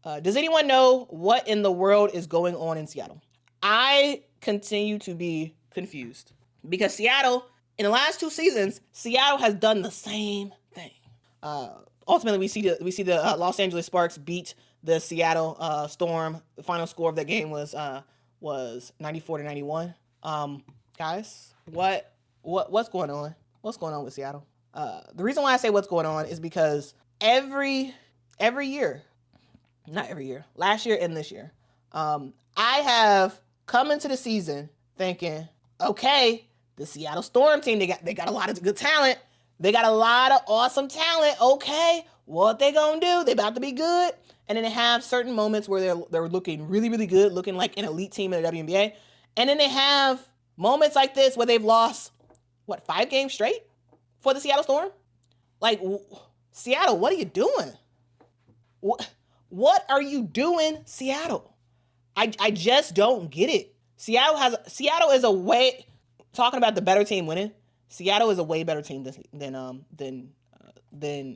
Does anyone know what in the world is going on in Seattle? I continue to be confused because Seattle, in the last 2 seasons, Seattle has done the same thing. Ultimately, we see the Los Angeles Sparks beat the Seattle Storm. The final score of that game was 94-91. Guys, what's going on? What's going on with Seattle? The reason why I say what's going on is because every year, not every year, last year and this year, I have come into the season thinking, okay, the Seattle Storm team, they got a lot of good talent. They got a lot of awesome talent. Okay, what they gonna do? They about to be good. And then they have certain moments where they're looking really, really good, looking like an elite team in the WNBA. And then they have moments like this where they've lost, 5 games straight for the Seattle Storm? Like, Seattle, what are you doing? What are you doing, Seattle? I just don't get it. Seattle is a way, talking about the better team winning, Seattle is a way better team than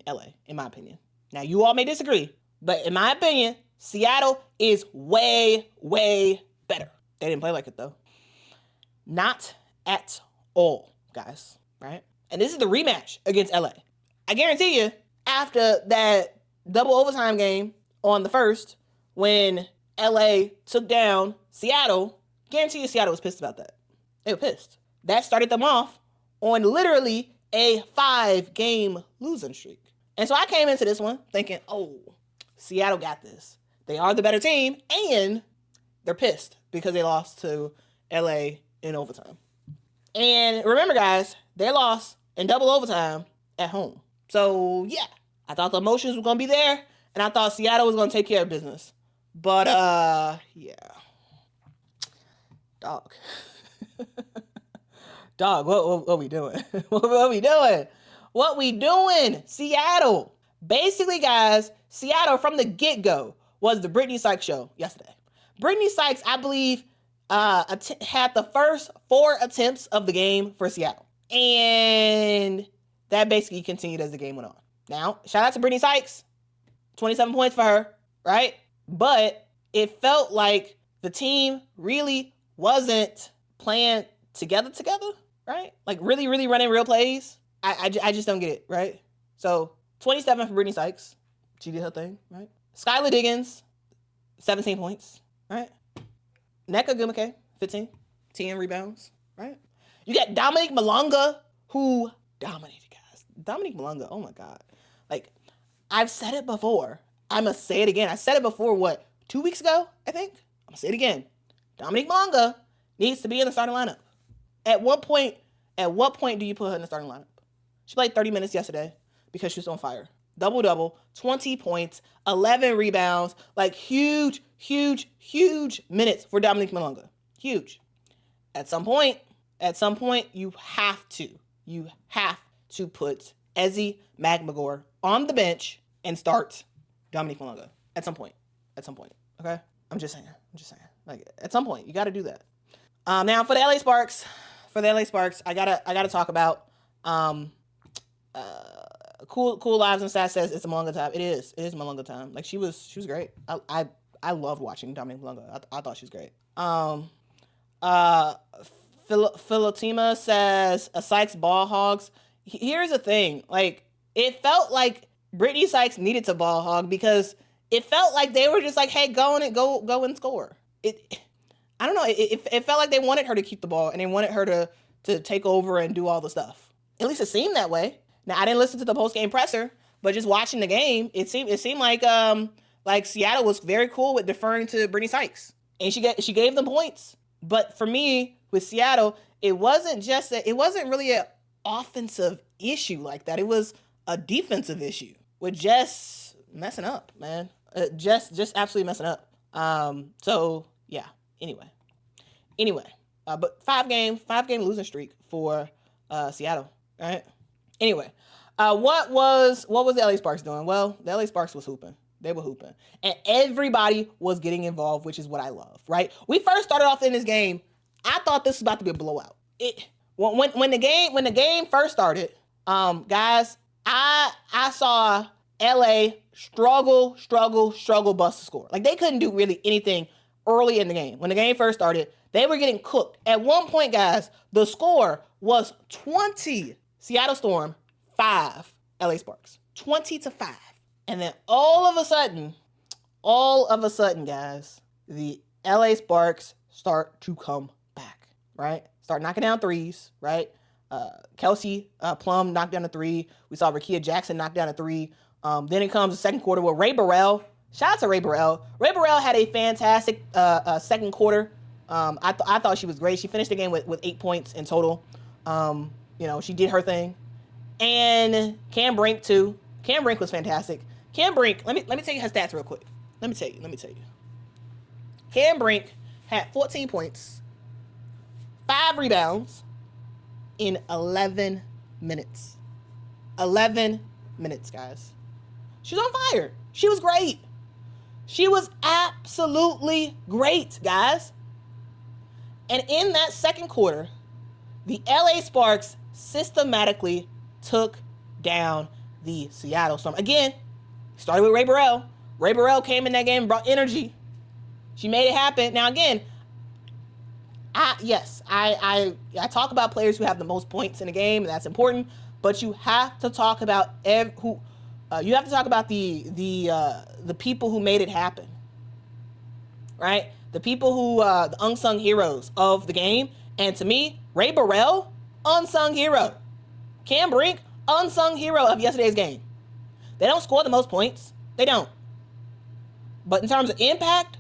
LA, in my opinion. Now, you all may disagree, but in my opinion, Seattle is way, way better. They didn't play like it, though. Not at all, guys, right? And this is the rematch against LA. I guarantee you, after that double overtime game on the first, when LA took down Seattle, guarantee you Seattle was pissed about that. They were pissed. That started them off on literally a 5-game losing streak. And so I came into this one thinking, oh, Seattle got this. They are the better team, and they're pissed because they lost to LA in overtime. And remember, guys, they lost in double overtime at home. So, yeah, I thought the emotions were going to be there, and I thought Seattle was going to take care of business. But, yeah. Dog. Dog, what we doing? What we doing? What we doing? Seattle. Basically, guys, Seattle from the get-go was the Brittney Sykes show yesterday. Brittney Sykes, I believe, had the first 4 attempts of the game for Seattle. And that basically continued as the game went on. Now, shout out to Brittney Sykes. 27 points for her, right? But it felt like the team really wasn't playing together, right? Like really, really running real plays. I just don't get it, right? So 27 for Brittney Sykes. She did her thing, right? Skylar Diggins, 17 points, right? Nneka Ogwumike, 15, 10 rebounds, right? You got Dominique Malonga, who dominated, guys. Dominique Malonga, oh my God. Like, I've said it before. I'm going to say it again. I said it before, 2 weeks ago, I think? I'm going to say it again. Dominique Malonga needs to be in the starting lineup. At what point do you put her in the starting lineup? She played 30 minutes yesterday because she was on fire. Double-double, 20 points, 11 rebounds, like huge minutes for Dominique Malonga. Huge. At some point, you have to put Ezi Magbegor on the bench and start Dominique Malonga. At some point. Okay? I'm just saying. Like, at some point, you got to do that. Now for the LA Sparks, I gotta talk about Cool Lives and Stats says it's Malonga time. It is Malonga time. Like, she was great. I loved watching Dominique Malonga. I thought she was great. Philotima says Sykes ball hogs. Here's the thing. Like, it felt like Brittney Sykes needed to ball hog because it felt like they were just like, hey, go and score. I don't know. It felt like they wanted her to keep the ball and they wanted her to take over and do all the stuff. At least it seemed that way. Now, I didn't listen to the post-game presser, but just watching the game, it seemed like Seattle was very cool with deferring to Brittney Sykes, and she gave them points. But for me, with Seattle, it wasn't really an offensive issue like that. It was a defensive issue with just messing up, man. Just absolutely messing up. So yeah. Anyway, but 5-game losing streak for Seattle, right? Anyway, what was the LA Sparks doing? Well, the LA Sparks was hooping. They were hooping, and everybody was getting involved, which is what I love, right? We first started off in this game. I thought this was about to be a blowout. When the game first started, guys, I saw LA struggle bus to score. Like, they couldn't do really anything early in the game. When the game first started, they were getting cooked. At one point, guys, the score was 20 Seattle Storm, 5 LA Sparks. 20-5. And then all of a sudden, guys, the LA Sparks start to come back, right? Start knocking down threes, right? Kelsey Plum knocked down a 3. We saw Rickea Jackson knock down a 3. Then it comes the second quarter with Ray Burrell. Shout out to Ray Burrell. Ray Burrell had a fantastic second quarter. I thought she was great. She finished the game with 8 points in total. She did her thing. And Cam Brink too. Cam Brink was fantastic. Cam Brink, let me tell you her stats real quick. Let me tell you. Cam Brink had 14 points, 5 rebounds in 11 minutes. 11 minutes, guys. She was on fire. She was great. She was absolutely great, guys. And in that second quarter, the LA Sparks systematically took down the Seattle Storm. Again, started with Ray Burrell. Ray Burrell came in that game and brought energy. She made it happen. Now, again, I talk about players who have the most points in a game, and that's important. But you have to talk about the people who made it happen, right? The people who the unsung heroes of the game. And to me, Ray Burrell, unsung hero. Cam Brink, unsung hero of yesterday's game. They don't score the most points. They don't. But in terms of impact,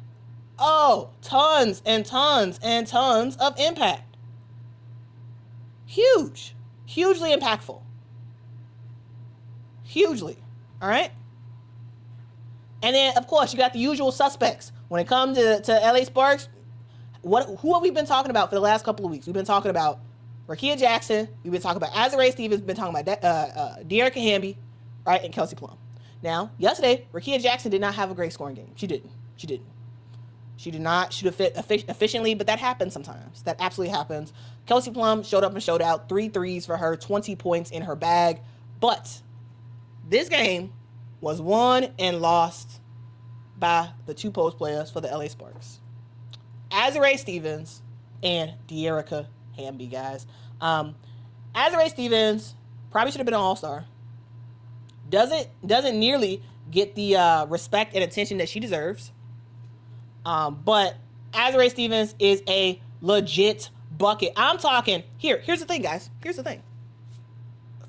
tons and tons and tons of impact. Huge. Hugely impactful. Hugely. All right? And then, of course, you got the usual suspects. When it comes to LA Sparks, who have we been talking about for the last couple of weeks? We've been talking about Rickea Jackson. We've been talking about Azurá Stevens. We've been talking about Dearica Hamby, right, and Kelsey Plum. Now, yesterday, Rickea Jackson did not have a great scoring game. She didn't. She did not shoot efficiently, but that happens sometimes. That absolutely happens. Kelsey Plum showed up and showed out. 3 threes for her, 20 points in her bag. But this game was won and lost by the 2 post players for the LA Sparks. Azurá Stevens and Dearica Hamby, guys. Azurá Stevens probably should have been an all-star. Doesn't nearly get the respect and attention that she deserves. But Azurá Stevens is a legit bucket. I'm talking, here's the thing, guys. Here's the thing.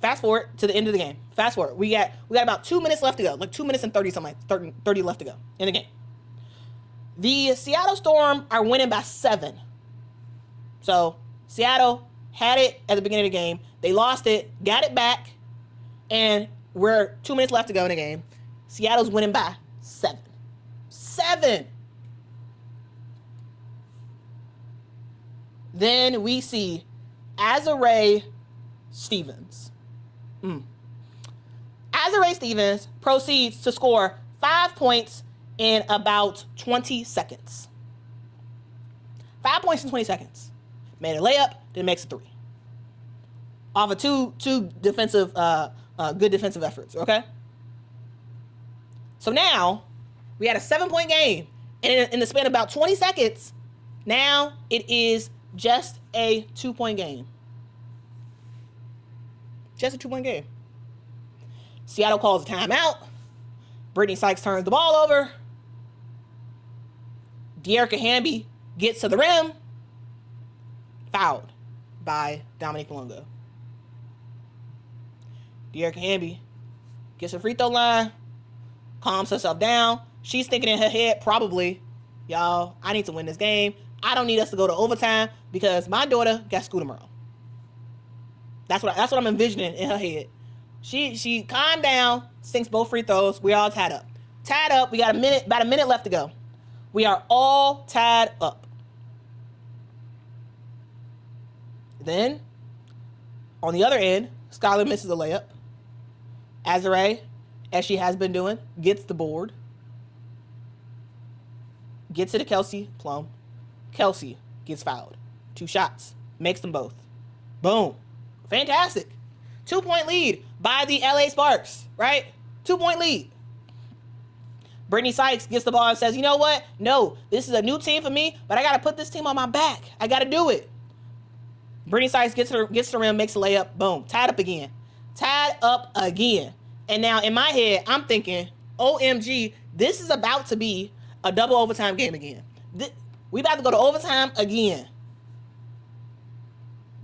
Fast forward to the end of the game. Fast forward. We got about 2 minutes left to go. Like 2 minutes and 30 left to go in the game. The Seattle Storm are winning by 7. So Seattle had it at the beginning of the game. They lost it, got it back, and we're 2 minutes left to go in the game. Seattle's winning by 7. 7. Then we see Azurá Stevens. Azurá Stevens proceeds to score 5 points in about 20 seconds. 5 points in 20 seconds. Made a layup, then makes a 3. Off of two defensive, good defensive efforts, okay? So now, we had a 7-point game. And in the span of about 20 seconds, now it is just a 2-point game. Just a 2-point game. Seattle calls a timeout. Brittney Sykes turns the ball over. Dearica Hamby gets to the rim. Fouled by Dominique Malonga. Dearica Hamby gets a free throw line. Calms herself down. She's thinking in her head, probably, y'all, I need to win this game. I don't need us to go to overtime because my daughter got school tomorrow. That's what I'm envisioning in her head. She calmed down, sinks both free throws. We're all tied up. We got about a minute left to go. We are all tied up. Then, on the other end, Skylar misses a layup. Azurá, as she has been doing, gets the board. Gets it to Kelsey Plum. Kelsey gets fouled. 2 shots. Makes them both. Boom. Fantastic. 2-point lead by the LA Sparks, right? 2-point lead. Brittney Sykes gets the ball and says, you know what? No, this is a new team for me, but I got to put this team on my back. I got to do it. Brittney Sykes gets to the rim, makes a layup. Boom. Tied up again. And now in my head, I'm thinking, OMG, this is about to be a double overtime game again. We about to go to overtime again.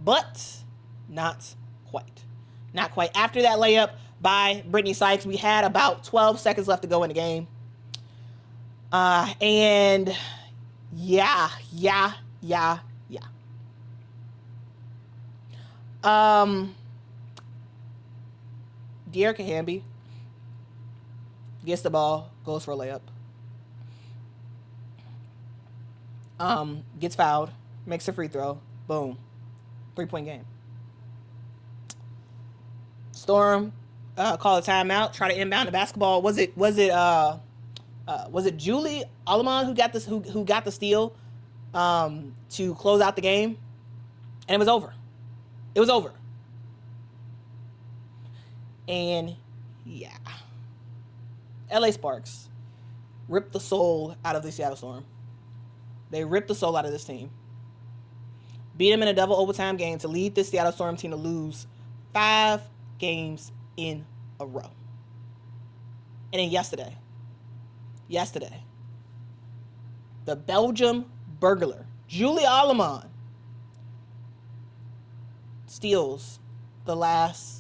But not quite. Not quite. After that layup by Brittney Sykes, we had about 12 seconds left to go in the game. And yeah. Dearica Hamby gets the ball, goes for a layup. Gets fouled, makes a free throw. Boom. 3-point game. Storm call a timeout, try to inbound the basketball. Was it Julie Allemand who got this who got the steal to close out the game? And it was over. It was over. And yeah. LA Sparks ripped the soul out of the Seattle Storm. They ripped the soul out of this team. Beat them in a double overtime game to lead this Seattle Storm team to lose 5 games in a row. And then yesterday, the Belgium burglar, Julie Allemand, steals the last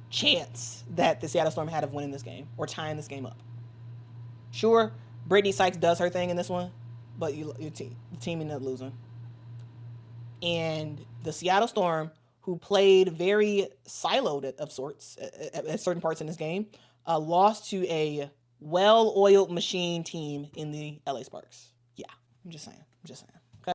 chance that the Seattle Storm had of winning this game or tying this game up. Sure, Brittney Sykes does her thing in this one, but the team ended up losing. And the Seattle Storm, who played very siloed of sorts at certain parts in this game, lost to a well-oiled machine team in the LA Sparks. Yeah, I'm just saying.